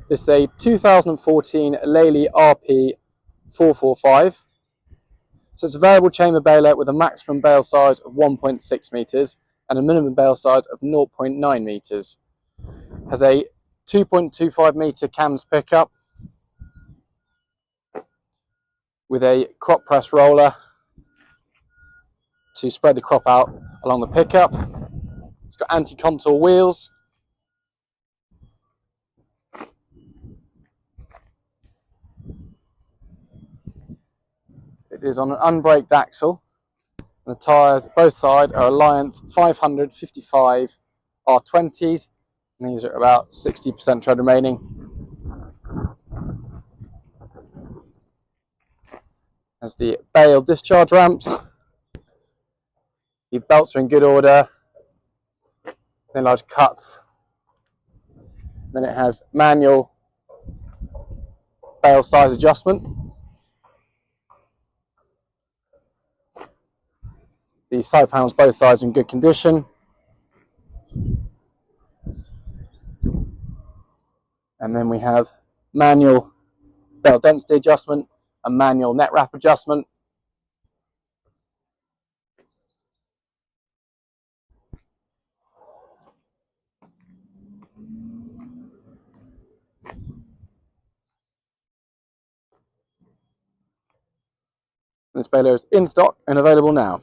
This is a 2014 Lely RP445. So it's a variable chamber baler with a maximum bale size of 1.6 metres and a minimum bale size of 0.9 metres. Has a 2.25 metre cams pickup with a crop press roller to spread the crop out along the pickup. It's got anti-contour wheels. It is on an unbraked axle. And the tyres both sides are Alliance 555 R20s, and these are about 60% tread remaining. There's the bale discharge ramps. The belts are in good order. No large cuts. Then it has manual bale size adjustment. The side panels both sides are in good condition. And then we have manual bale density adjustment and manual net wrap adjustment. This baler is in stock and available now.